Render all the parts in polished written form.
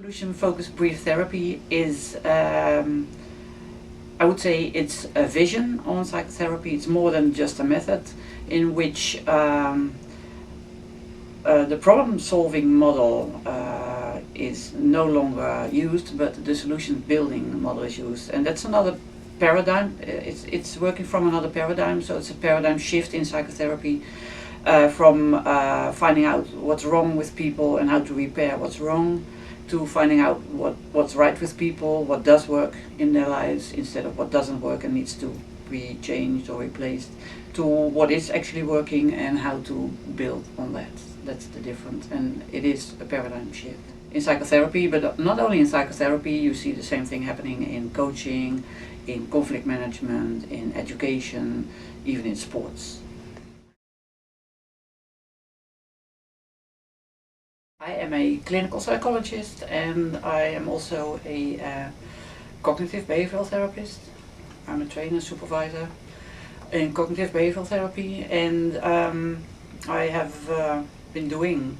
Solution-focused brief therapy is, I would say, it's a vision on psychotherapy. It's more than just a method in which the problem-solving model is no longer used, but the solution-building model is used, and that's another paradigm. It's working from another paradigm, so it's a paradigm shift in psychotherapy from finding out what's wrong with people and how to repair what's wrong, to finding out what's right with people, what does work in their lives, instead of what doesn't work and needs to be changed or replaced, to what is actually working and how to build on that. That's the difference, and it is a paradigm shift in psychotherapy, but not only in psychotherapy. You see the same thing happening in coaching, in conflict management, in education, even in sports. I am a clinical psychologist, and I am also a cognitive behavioral therapist. I'm a trainer supervisor in cognitive behavioral therapy, and I have been doing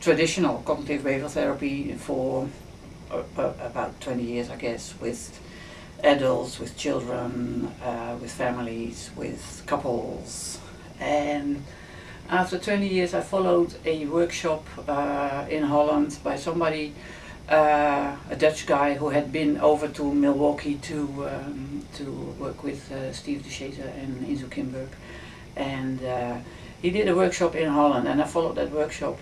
traditional cognitive behavioral therapy for about 20 years, I guess, with adults, with children, with families, with couples. And after 20 years I followed a workshop in Holland by somebody, a Dutch guy who had been over to Milwaukee to work with Steve de Shazer and Inzo Kimberg, and he did a workshop in Holland, and I followed that workshop,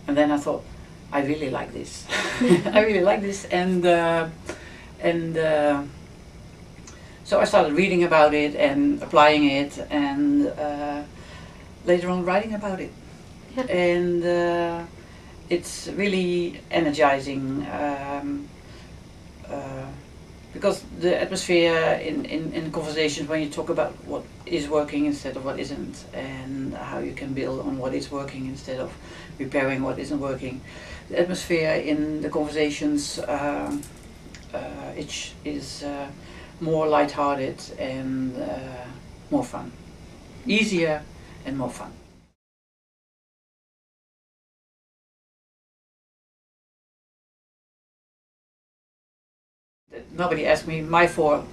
and then I thought, I really like this. I really like this, and so I started reading about it and applying it, and later on writing about it. Yeah. And it's really energizing, because the atmosphere in conversations, when you talk about what is working instead of what isn't, and how you can build on what is working instead of repairing what isn't working, the atmosphere in the conversations it is more lighthearted and more fun. Easier and more fun. Nobody asked me my 4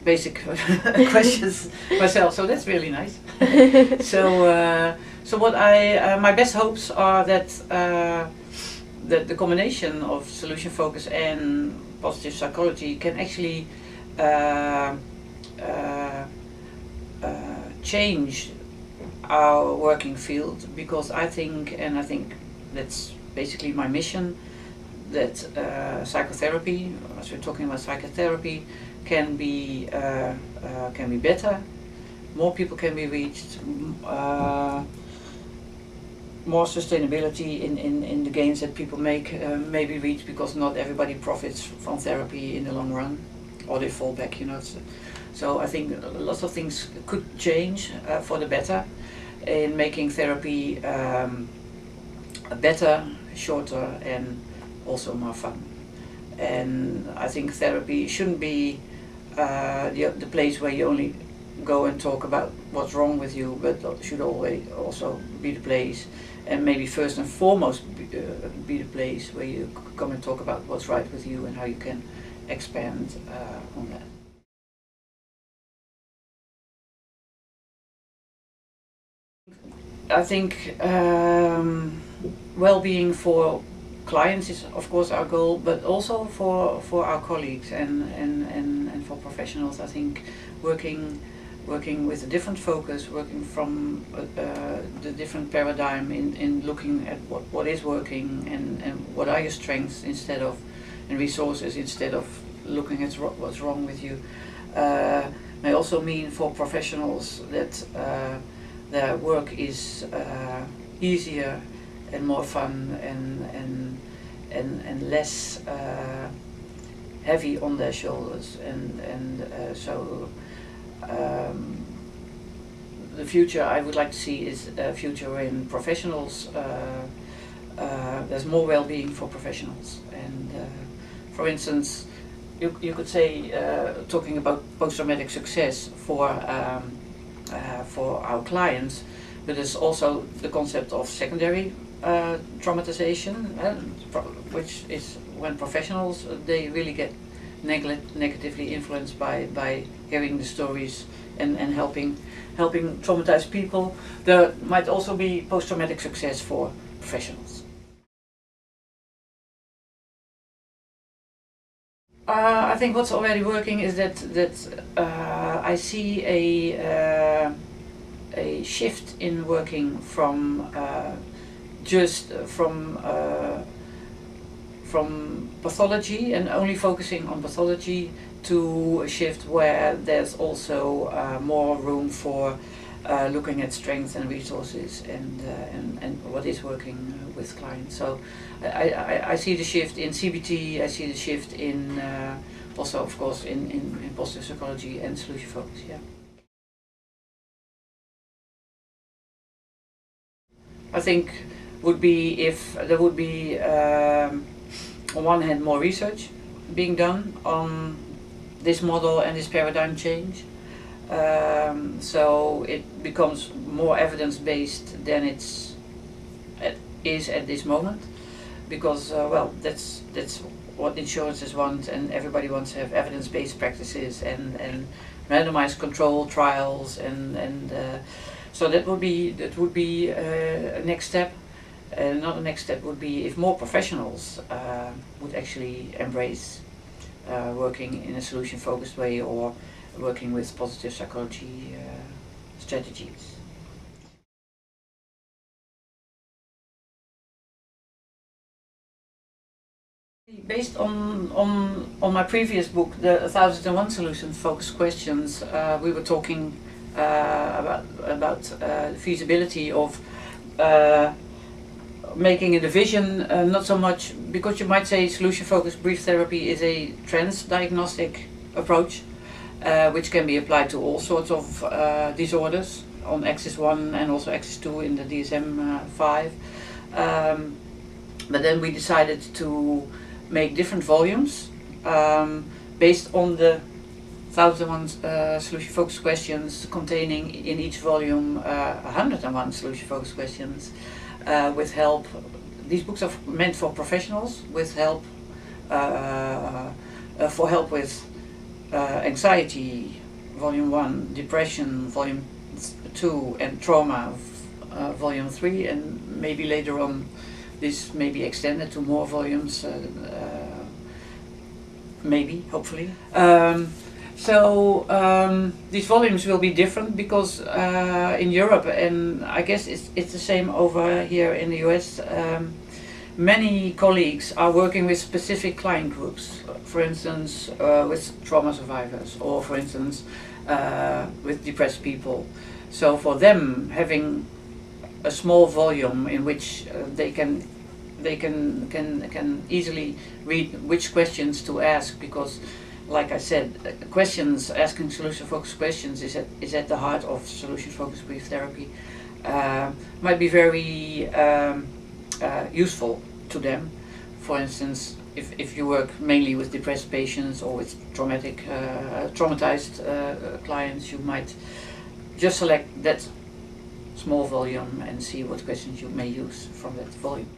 basic questions myself, so that's really nice. So what my best hopes are that that the combination of solution focus and positive psychology can actually change our working field, because I think that's basically my mission, that psychotherapy, as we're talking about psychotherapy, can be better, more people can be reached, more sustainability in the gains that people make may be reached, because not everybody profits from therapy in the long run, or they fall back, you know. So I think lots of things could change for the better in making therapy better, shorter, and also more fun. And I think therapy shouldn't be the place where you only go and talk about what's wrong with you, but should always also be the place, and maybe first and foremost be the place where you come and talk about what's right with you and how you can expand on that. I think well-being for clients is of course our goal, but also for our colleagues and for professionals. I think working with a different focus, working from the different paradigm in looking at what is working and what are your strengths instead of, and resources, instead of looking at what's wrong with you, may also mean for professionals that their work is easier and more fun and less heavy on their shoulders, so the future I would like to see is a future wherein professionals, there's more well-being for professionals, and for instance, you could say, talking about post-traumatic success for our clients, but there's also the concept of secondary traumatization, which is when professionals, they really get negatively influenced by hearing the stories and helping traumatized people. There might also be post-traumatic success for professionals. I think what's already working is that I see a shift in working from from pathology and only focusing on pathology to a shift where there's also more room for looking at strengths and resources and what is working with clients. So I see the shift in CBT, I see the shift in also of course in positive psychology and solution focus. Yeah. I think would be if there would be on one hand more research being done on this model and this paradigm change, so it becomes more evidence-based than it is at this moment, because well, that's what insurances want, and everybody wants to have evidence-based practices and randomized control trials, and so that would be a next step. Another next step would be if more professionals would actually embrace working in a solution-focused way or working with positive psychology strategies. Based on my previous book, the 1001 solution-focused questions, we were talking about the feasibility of making a division, not so much because you might say solution-focused brief therapy is a trans-diagnostic approach, which can be applied to all sorts of disorders on axis 1 and also axis 2 in the DSM-5. But then we decided to make different volumes based on the 1001 solution-focused questions, containing in each volume 101 solution-focused questions, with help. These books are meant for professionals, with help for help with anxiety, volume 1, depression, volume 2, and trauma, volume 3, and maybe later on this may be extended to more volumes, maybe, hopefully. These volumes will be different because in Europe, and I guess it's the same over here in the US, many colleagues are working with specific client groups, for instance with trauma survivors, or for instance with depressed people. So for them, having a small volume in which they can easily read which questions to ask, because like I said, asking solution-focused questions is at the heart of solution-focused brief therapy, might be very useful to them. For instance, if you work mainly with depressed patients or with traumatized clients, you might just select that small volume and see what questions you may use from that volume.